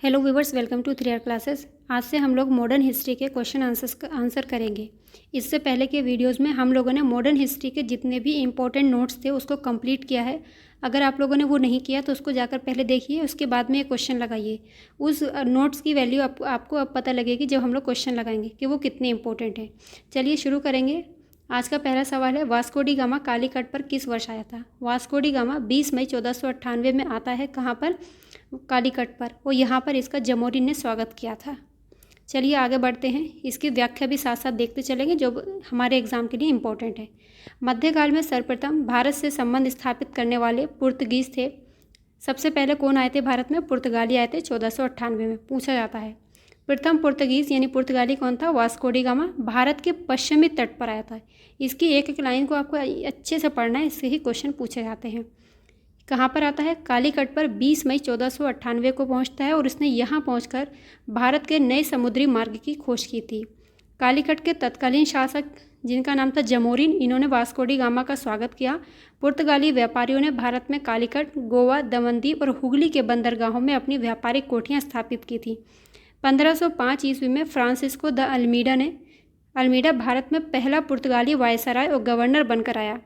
Hello viewers, welcome to 3R classes. आज से हम लोग मॉडर्न हिस्ट्री के क्वेश्चन आंसर करेंगे। इससे पहले के वीडियोस में हम लोगों ने मॉडर्न हिस्ट्री के जितने भी इम्पोर्टेंट नोट्स थे उसको कंप्लीट किया है। अगर आप लोगों ने वो नहीं किया तो उसको जाकर पहले देखिए, उसके बाद में ये क्वेश्चन लगाइए। उस नोट्स की वैल्यू आपको अब पता लगेगी जब हम लोग क्वेश्चन लगाएंगे कि वो कितने इंपॉर्टेंट है। चलिए शुरू करेंगे। आज का पहला सवाल है, वास्को डी गामा कालीकट पर किस वर्ष आया था? वास्को डी गामा 20 मई 1498 में आता है। कहाँ पर? कालीकट पर। और यहाँ पर इसका जमोरिन ने स्वागत किया था। चलिए आगे बढ़ते हैं, इसकी व्याख्या भी साथ साथ देखते चलेंगे जो हमारे एग्जाम के लिए इम्पोर्टेंट है। मध्यकाल में सर्वप्रथम भारत से संबंध स्थापित करने वाले पुर्तगीज थे। सबसे पहले कौन आए थे भारत में? पुर्तगाली आए थे 1498 में। पूछा जाता है प्रथम पुर्तगीज यानी पुर्तगाली कौन था? Vasco D gamma. भारत के पश्चिमी तट पर आया था। इसकी एक एक लाइन को आपको अच्छे से पढ़ना है, इससे ही क्वेश्चन पूछे जाते हैं। कहाँ पर आता है? कालीकट पर 20 मई 1498 को पहुँचता है और इसने यहाँ पहुँचकर भारत के नए समुद्री मार्ग की खोज की थी। कालीकट के तत्कालीन शासक जिनका नाम था जमोरिन, इन्होंने वास्को डी गामा का स्वागत किया। पुर्तगाली व्यापारियों ने भारत में कालीकट, गोवा, दमनदीप और हुगली के बंदरगाहों में अपनी व्यापारिक कोठियाँ स्थापित की थी। 1505 ईस्वी में फ्रांसिस्को द अल्मीडा भारत में पहला पुर्तगाली वायसराय और गवर्नर बनकर आया।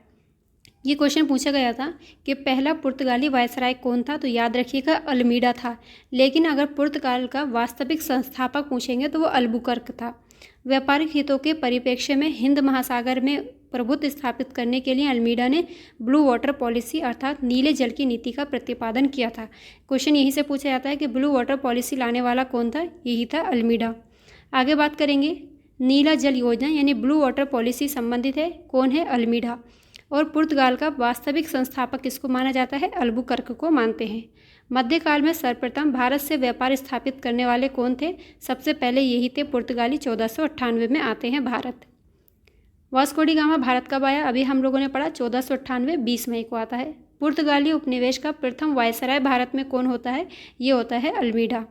ये क्वेश्चन पूछा गया था कि पहला पुर्तगाली वायसराय कौन था, तो याद रखिएगा अल्मीडा था। लेकिन अगर पुर्तगाल का वास्तविक संस्थापक पूछेंगे तो वो अल्बुकर्क था। व्यापारिक हितों के परिप्रेक्ष्य में हिंद महासागर में प्रभुत्व स्थापित करने के लिए अल्मीडा ने ब्लू वाटर पॉलिसी अर्थात नीले जल की नीति का प्रतिपादन किया था। क्वेश्चन यही से पूछा जाता है कि ब्लू वाटर पॉलिसी लाने वाला कौन था? यही था अल्मीडा। आगे बात करेंगे, नीला जल योजना यानी ब्लू वाटर पॉलिसी संबंधित है कौन है? अल्मीडा। और पुर्तगाल का वास्तविक संस्थापक किसको माना जाता है? अल्बुकर्क को मानते हैं। मध्यकाल में सर्वप्रथम भारत से व्यापार स्थापित करने वाले कौन थे? सबसे पहले यही थे पुर्तगाली। 1498 में आते हैं Bharat. Vasco D gamma Bharat कब आया? अभी हम लोगों ने पढ़ा 1498 20 मई को आता है। पुर्तगाली उपनिवेश का प्रथम वायसराय भारत में कौन होता है? ये होता है अल्मीडा।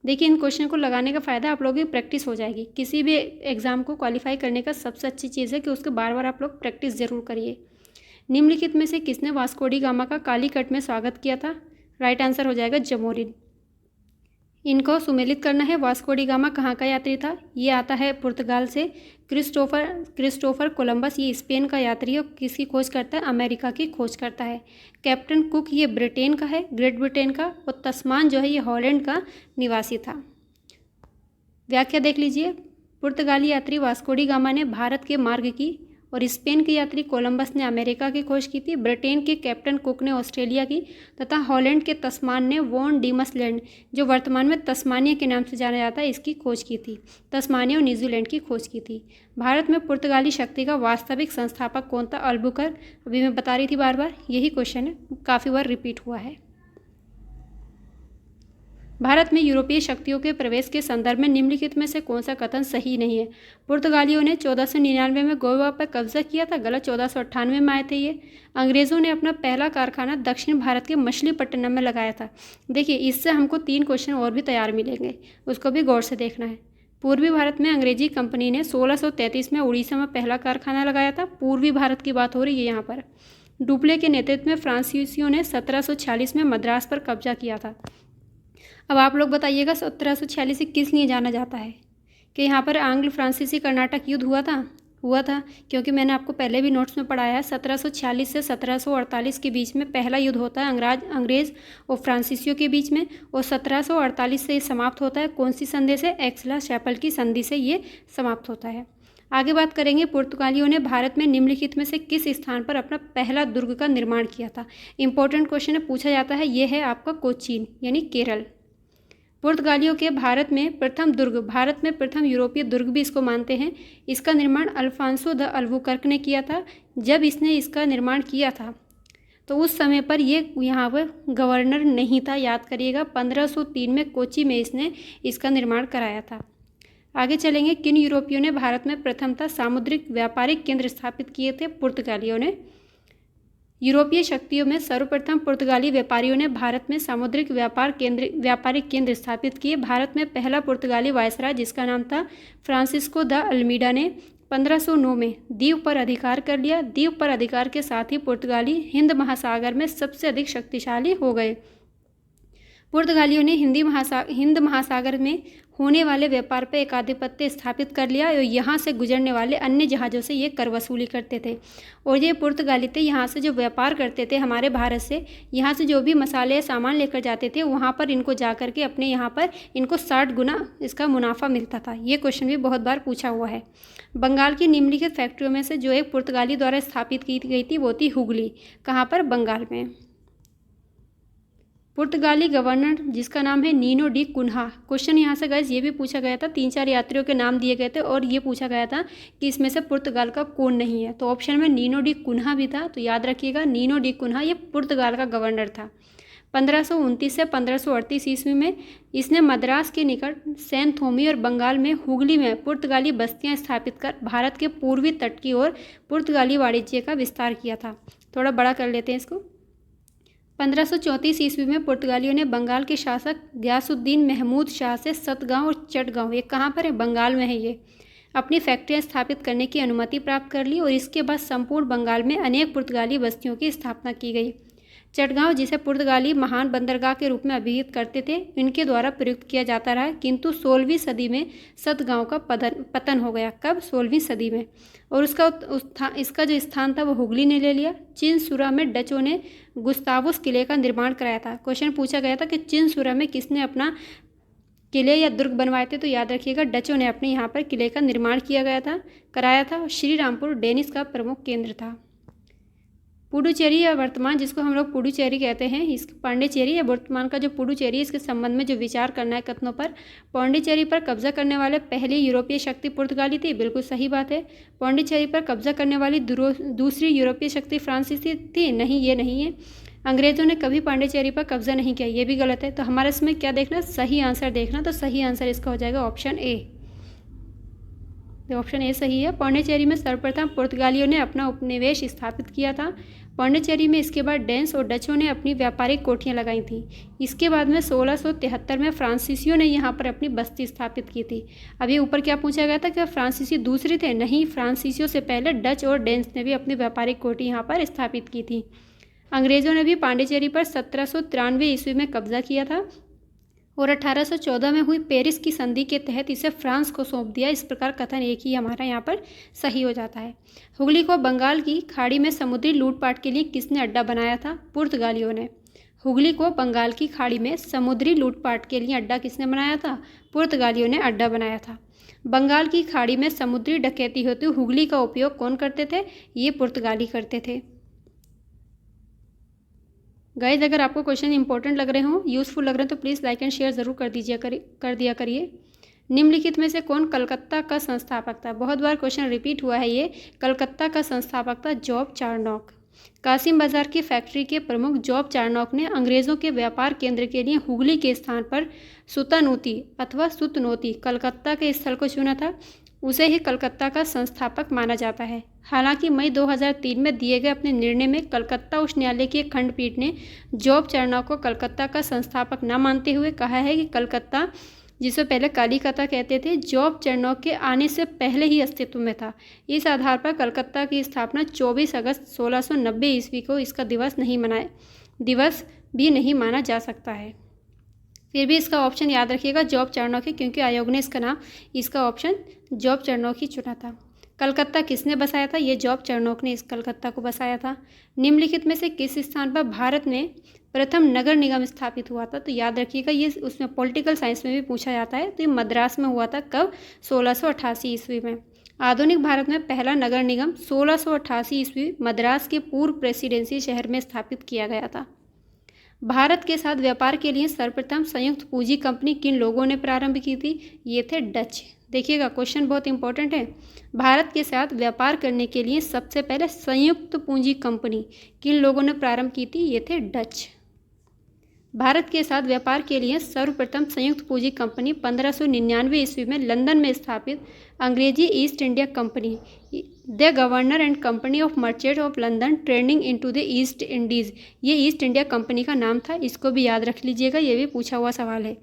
देखिए, इन क्वेश्चन को लगाने का फ़ायदा आप लोगों की प्रैक्टिस हो जाएगी। किसी भी एग्ज़ाम को क्वालिफाई करने का सबसे अच्छी चीज़ है कि उसके बार बार आप लोग प्रैक्टिस ज़रूर करिए। निम्नलिखित में से किसने वास्को डी गामा का कालीकट में स्वागत किया था? राइट आंसर हो जाएगा जमोरिन। इनको सुमेलित करना है। वास्को डी गामा कहाँ का यात्री था? ये आता है पुर्तगाल से। क्रिस्टोफर कोलंबस ये स्पेन का यात्री है। किसकी खोज करता है? अमेरिका की खोज करता है। कैप्टन कुक ये ब्रिटेन का है, ग्रेट ब्रिटेन का। और तस्मान जो है ये हॉलैंड का निवासी था। व्याख्या देख लीजिए। पुर्तगाली यात्री वास्को डी गामा ने भारत के मार्ग की और स्पेन के यात्री कोलंबस ने अमेरिका की खोज की थी। ब्रिटेन के कैप्टन कुक ने ऑस्ट्रेलिया की तथा हॉलैंड के तस्मान ने वॉन डीमस लैंड जो वर्तमान में तस्मानिया के नाम से जाना जाता है इसकी खोज की थी। तस्मानिया और न्यूजीलैंड की खोज की थी। भारत में पुर्तगाली शक्ति का वास्तविक संस्थापक कौन था? अल्बुकर्क। अभी मैं बता रही थी बार बार, यही क्वेश्चन है, काफ़ी बार रिपीट हुआ है। भारत में यूरोपीय शक्तियों के प्रवेश के संदर्भ में निम्नलिखित में से कौन सा कथन सही नहीं है? पुर्तगालियों ने 1499 में गोवा पर कब्जा किया था, गलत। 1498 में आए थे ये। अंग्रेज़ों ने अपना पहला कारखाना दक्षिण भारत के मछलीपट्टनम में लगाया था। देखिए, इससे हमको 3 क्वेश्चन और भी तैयार मिलेंगे, उसको भी गौर से देखना है। पूर्वी भारत में अंग्रेजी कंपनी ने 1633 में उड़ीसा में पहला कारखाना लगाया था। पूर्वी भारत की बात हो रही है यहाँ पर। डुप्ले के नेतृत्व में फ्रांसीसियों ने 1746 में मद्रास पर कब्जा किया था। अब आप लोग बताइएगा 1746 से किस लिए जाना जाता है? कि यहाँ पर आंग्ल फ्रांसीसी कर्नाटक युद्ध हुआ था क्योंकि मैंने आपको पहले भी नोट्स में पढ़ाया है 1746 से 1748 के बीच में पहला युद्ध होता है अंग्रेज और फ्रांसीसियों के बीच में। और 1748 से ये समाप्त होता है। कौन सी संधि से? एक्सला-चैपल की संधि से ये समाप्त होता है। आगे बात करेंगे, पुर्तगालियों ने भारत में निम्नलिखित में से किस स्थान पर अपना पहला दुर्ग का निर्माण किया था? इंपॉर्टेंट क्वेश्चन है, पूछा जाता है। ये है आपका कोचीन यानी केरल। पुर्तगालियों के भारत में प्रथम यूरोपीय दुर्ग भी इसको मानते हैं। इसका निर्माण अल्फांसो द अल्बुकर्क ने किया था। जब इसने इसका निर्माण किया था तो उस समय पर ये यहाँ पर गवर्नर नहीं था, याद करिएगा। 1503 में कोची में इसने इसका निर्माण कराया था। आगे चलेंगे, किन यूरोपियों ने भारत में प्रथमतः सामुद्रिक व्यापारिक केंद्र स्थापित किए थे? पुर्तगालियों ने। यूरोपीय शक्तियों में सर्वप्रथम पुर्तगाली व्यापारियों ने भारत में सामुद्रिक व्यापारिक केंद्र स्थापित किए। भारत में पहला पुर्तगाली वायसराय जिसका नाम था फ्रांसिस्को द अल्मीडा ने 1509 में द्वीप पर अधिकार कर लिया। द्वीप पर अधिकार के साथ ही पुर्तगाली हिंद महासागर में सबसे अधिक शक्तिशाली हो गए। पुर्तगालियों ने हिंद महासागर में होने वाले व्यापार पर एक आधिपत्य स्थापित कर लिया और यहाँ से गुजरने वाले अन्य जहाज़ों से ये कर वसूली करते थे। और ये पुर्तगाली थे, यहाँ से जो व्यापार करते थे हमारे भारत से, यहाँ से जो भी मसाले सामान लेकर जाते थे वहाँ पर इनको जा कर के अपने यहाँ पर इनको 60 गुना इसका मुनाफा मिलता था। ये क्वेश्चन भी बहुत बार पूछा हुआ है। बंगाल की निम्नलिखित फैक्ट्रियों में से जो एक पुर्तगाली द्वारा स्थापित की गई थी वो थी हुगली। कहाँ पर? बंगाल में। पुर्तगाली गवर्नर जिसका नाम है नीनो डी कुन्हा। क्वेश्चन यहाँ से गाइस ये भी पूछा गया था, 3-4 यात्रियों के नाम दिए गए थे और ये पूछा गया था कि इसमें से पुर्तगाल का कौन नहीं है। तो ऑप्शन में नीनो डी कुन्हा भी था, तो याद रखिएगा नीनो डी कुन्हा ये पुर्तगाल का गवर्नर था। 1529 से 1538 ईस्वी में इसने मद्रास के निकट सैन थोमी और बंगाल में हुगली में पुर्तगाली बस्तियाँ स्थापित कर भारत के पूर्वी तट की ओर पुर्तगाली वाणिज्य का विस्तार किया था। थोड़ा बड़ा कर लेते हैं इसको। 1534 ईस्वी में पुर्तगालियों ने बंगाल के शासक गयासुद्दीन महमूद शाह से सतगांव और चटगांव, ये कहाँ पर है? बंगाल में है ये, अपनी फैक्ट्रियाँ स्थापित करने की अनुमति प्राप्त कर ली और इसके बाद संपूर्ण बंगाल में अनेक पुर्तगाली बस्तियों की स्थापना की गई। चटगांव, जिसे पुर्तगाली महान बंदरगाह के रूप में अभिहित करते थे, इनके द्वारा प्रयुक्त किया जाता रहा, किंतु 16वीं सदी में सतगांव का पतन हो गया। कब? 16वीं सदी में। और इसका जो स्थान था वो हुगली ने ले लिया। चिनसुरा में डचों ने गुस्तावुस किले का निर्माण कराया था। क्वेश्चन पूछा गया था कि चिनसुरा में किसने अपना किले या दुर्ग बनवाए थे? तो याद रखिएगा डचों ने अपने यहाँ पर किले का निर्माण कराया था। श्रीरामपुर डेनिस का प्रमुख केंद्र था। पुडुचेरी या वर्तमान, जिसको हम लोग पुडुचेरी कहते हैं, इस पांडिचेरी या वर्तमान का जो पुडुचेरी, इसके संबंध में जो विचार करना है कथनों पर। पांडिचेरी पर कब्जा करने वाले पहली यूरोपीय शक्ति पुर्तगाली थी, बिल्कुल सही बात है। पांडिचेरी पर कब्जा करने वाली दूसरी यूरोपीय शक्ति फ्रांसीसी थी, नहीं, ये नहीं है। अंग्रेजों ने कभी पांडिचेरी पर कब्जा नहीं किया, ये भी गलत है। तो हमारा इसमें क्या देखना? सही आंसर देखना। तो सही आंसर इसका हो जाएगा ऑप्शन ए। ऑप्शन ए सही है। पांडिचेरी में सर्वप्रथम पुर्तगालियों ने अपना उपनिवेश स्थापित किया था। पांडिचेरी में इसके बाद डेंस और डचों ने अपनी व्यापारिक कोठियां लगाई थीं। इसके बाद में 1673 में फ्रांसीसियों ने यहाँ पर अपनी बस्ती स्थापित की थी। अभी ऊपर क्या पूछा गया था कि फ्रांसीसी दूसरे थे? नहीं, फ्रांसीसियों से पहले डच और डेंस ने भी अपनी व्यापारिक कोठी यहाँ पर स्थापित की थी। अंग्रेजों ने भी पांडिचेरी पर 1793 ईस्वी में कब्जा किया था और 1814 में हुई पेरिस की संधि के तहत इसे फ्रांस को सौंप दिया। इस प्रकार कथन एक ही हमारा यहाँ पर सही हो जाता है। हुगली को बंगाल की खाड़ी में समुद्री लूटपाट के लिए किसने अड्डा बनाया था? पुर्तगालियों ने। हुगली को बंगाल की खाड़ी में समुद्री लूटपाट के लिए अड्डा किसने बनाया था? पुर्तगालियों ने अड्डा बनाया था। बंगाल की खाड़ी में समुद्री डकैती होती हुगली का उपयोग कौन करते थे? ये पुर्तगाली करते थे। गाइज, अगर आपको क्वेश्चन इंपॉर्टेंट लग रहे हों, यूज़फुल लग रहे हैं, तो प्लीज़ लाइक एंड शेयर ज़रूर कर दिया करिए। निम्नलिखित में से कौन कलकत्ता का संस्थापक था? बहुत बार क्वेश्चन रिपीट हुआ है ये। कलकत्ता का संस्थापक था जॉब चारनॉक। कासिम बाजार की फैक्ट्री के प्रमुख जॉब चारनॉक ने अंग्रेज़ों के व्यापार केंद्र के लिए हुगली के स्थान पर सुतानूती अथवा सुतनोती कलकत्ता के स्थल को चुना था। उसे ही कलकत्ता का संस्थापक माना जाता है। हालांकि मई 2003 में दिए गए अपने निर्णय में कलकत्ता उच्च न्यायालय की एक खंडपीठ ने जॉब चारनॉक को कलकत्ता का संस्थापक न मानते हुए कहा है कि कलकत्ता, जिसे पहले कालीकता कहते थे, जॉब चारनॉक के आने से पहले ही अस्तित्व में था। इस आधार पर कलकत्ता की स्थापना 24 अगस्त 1690 ईस्वी को इसका दिवस भी नहीं माना जा सकता है। फिर भी इसका ऑप्शन याद रखिएगा जॉब चारनॉक है, क्योंकि आयोग ने इसका ऑप्शन जॉब चारनॉक ही चुना था। कलकत्ता किसने बसाया था? ये जॉब चारनॉक ने इस कलकत्ता को बसाया था। निम्नलिखित में से किस स्थान पर भारत में प्रथम नगर निगम स्थापित हुआ था? तो याद रखिएगा ये उसमें पॉलिटिकल साइंस में भी पूछा जाता है। तो ये मद्रास में हुआ था। कब? 1688 ईस्वी में। आधुनिक भारत में पहला नगर निगम 1688 ईस्वी मद्रास के पूर्व प्रेसिडेंसी शहर में स्थापित किया गया था। भारत के साथ व्यापार के लिए सर्वप्रथम संयुक्त पूंजी कंपनी किन लोगों ने प्रारंभ की थी? ये थे डच। देखिएगा क्वेश्चन बहुत इंपॉर्टेंट है। भारत के साथ व्यापार करने के लिए सबसे पहले संयुक्त पूंजी कंपनी किन लोगों ने प्रारंभ की थी? ये थे डच। भारत के साथ व्यापार के लिए सर्वप्रथम संयुक्त पूंजी कंपनी 1599 ईस्वी में लंदन में स्थापित अंग्रेजी east India company, the governor and company of merchant of London trading into the east Indies, ये ईस्ट इंडिया कंपनी का नाम था। इसको भी याद रख लीजिएगा, ये भी पूछा हुआ सवाल है।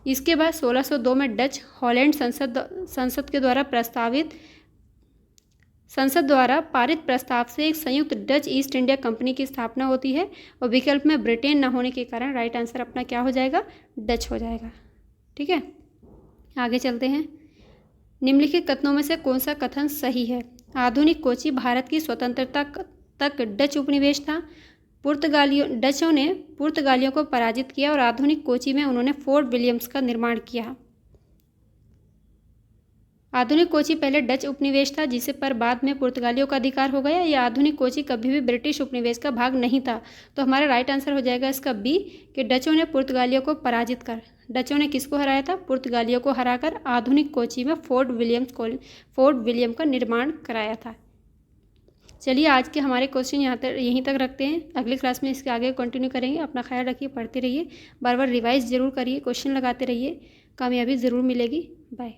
इसके बाद 1602 में डच हॉलैंड संसद के द्वारा प्रस्तावित संसद द्वारा पारित प्रस्ताव से एक संयुक्त डच ईस्ट इंडिया कंपनी की स्थापना होती है और विकल्प में ब्रिटेन न होने के कारण राइट आंसर अपना क्या हो जाएगा, डच हो जाएगा। ठीक है, आगे चलते हैं। निम्नलिखित कथनों में से कौन सा कथन सही है? आधुनिक कोची भारत की स्वतंत्रता तक डच उपनिवेश था। डचों ने पुर्तगालियों को पराजित किया और आधुनिक कोची में उन्होंने फोर्ट विलियम्स का निर्माण किया। आधुनिक कोची पहले डच उपनिवेश था जिसे पर बाद में पुर्तगालियों का अधिकार हो गया। यह आधुनिक कोची कभी भी ब्रिटिश उपनिवेश का भाग नहीं था। तो हमारा राइट आंसर हो जाएगा इसका बी, कि डचों ने पुर्तगालियों को पराजित कर, डचों ने किसको हराया था? पुर्तगालियों को हराकर आधुनिक कोची में फोर्ट विलियम का निर्माण कराया था। चलिए आज के हमारे क्वेश्चन यहीं तक रखते हैं। अगली क्लास में इसके आगे कंटिन्यू करेंगे। अपना ख्याल रखिए, पढ़ते रहिए, बार बार रिवाइज जरूर करिए, क्वेश्चन लगाते रहिए, कामयाबी ज़रूर मिलेगी। बाय।